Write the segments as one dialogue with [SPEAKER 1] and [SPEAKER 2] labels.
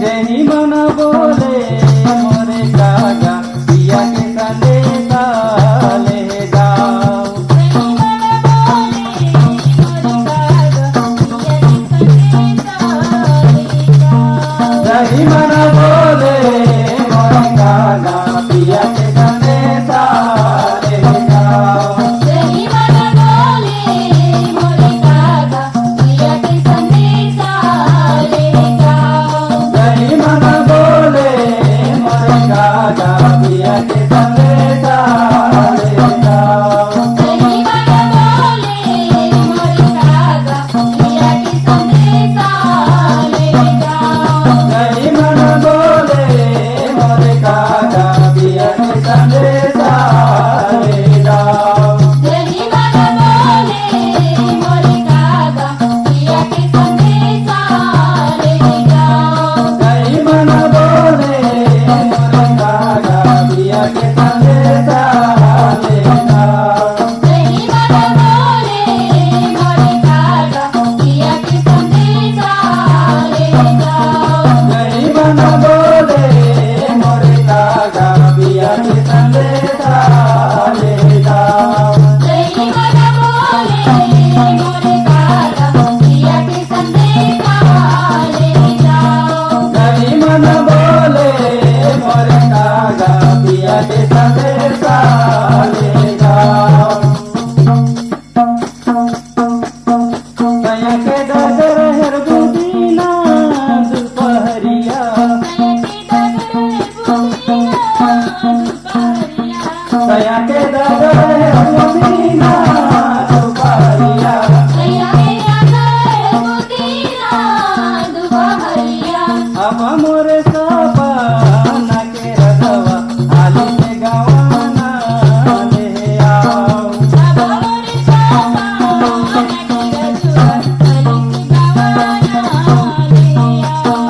[SPEAKER 1] Jenny मन बोले मोरे कागा पिया के संदेशा ले जाओ। जेनी मन बोले मोरे कागा पिया के संदेशा ले जाओ।
[SPEAKER 2] जेनी मन बोले मोरे कागा पिया के संदेशा ले जाओ।
[SPEAKER 1] जेनी मन बोले मोरे कागा पिया के संदेशा ले जाओ।
[SPEAKER 2] जेनी मन बोले मोरे कागा पिया के संदेशा ले जाओ।
[SPEAKER 1] जेनी मन बोले मोरे कागा पिया के संदेशा ले जाओ।
[SPEAKER 2] जेनी मन बोले मोरे कागा पिया के संदेशा ले जाओ।
[SPEAKER 1] जेनी मन बोले मोरे कागा पिया के संदेशा ले जाओ।
[SPEAKER 2] जेनी मन बोले मोरे कागा पिया के संदेशा ले जाओ।
[SPEAKER 1] जेनी मन बोले मोरे कागा पिया के संदेशा ले जाओ।
[SPEAKER 2] जेनी मन बोले मोरे कागा पिया के संदेशा ले जाओ।
[SPEAKER 1] जेनी मन बोले मोरे कागा पिया के संदेशा ले जाओ। सैया के डगर हर बुदीना दुपहरिया। सैया के डगर हर बुदीना दुपहरिया। अब मोरे सपना के रधवा हाली में गवाना ले आओ।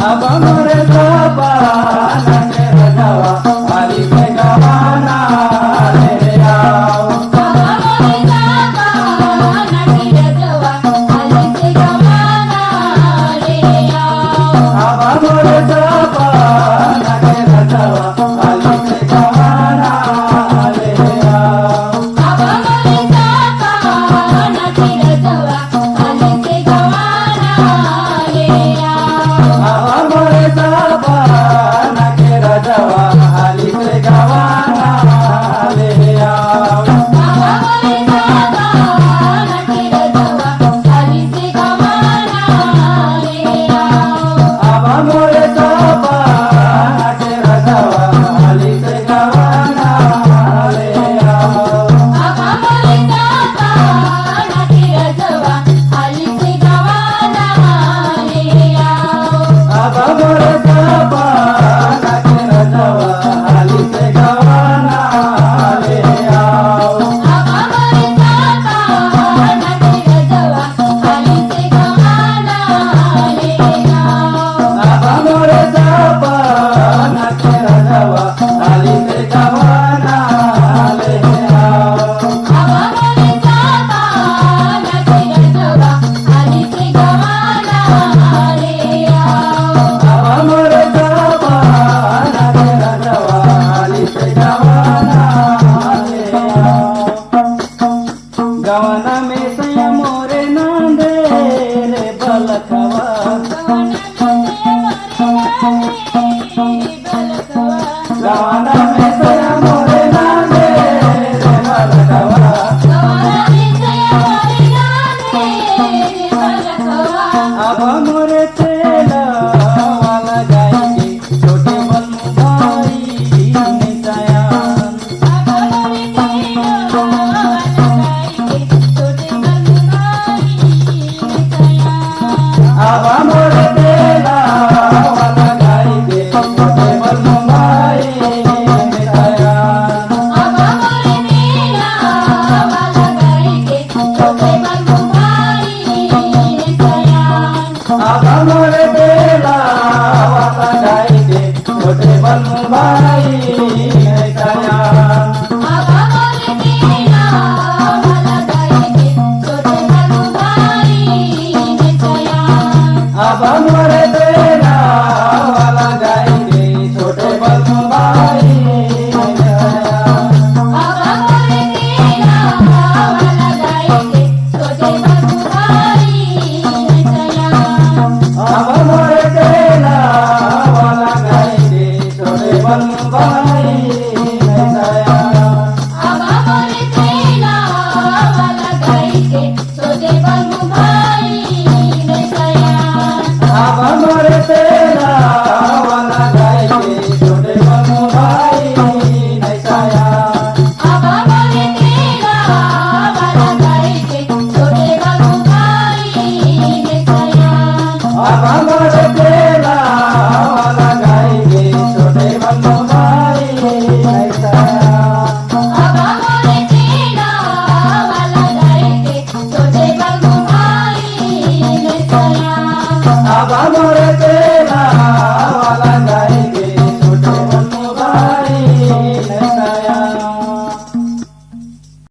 [SPEAKER 1] अब मोरे सपना के रधवा हाली में गवाना ले आओ। अब मोरे सपना के रधवा हाली में गवाना ले आओ। अब मोरे सपना के रधवा हाली में गवाना ले आओ। अब मोरे सपना के रधवा हाली में गवाना ले आओ। अब मोरे सपना के रधवा हाली में गवाना ले आओ। अब मोरे सपना के रधवा हाली में गवाना ले आओ। अब मोरे सपना के रधवा हाली में गवाना ले आओ। गवाना में सैया मोरे नांदे रे बलखवा। गवाना में सैया मोरे नांदे रे बलखवा। अब मोरे तेला वाला गाई के छोटे बलमु भाई निशायान। आबा मोरे तेरा वाला जाएंगे छोटे बंधु भाई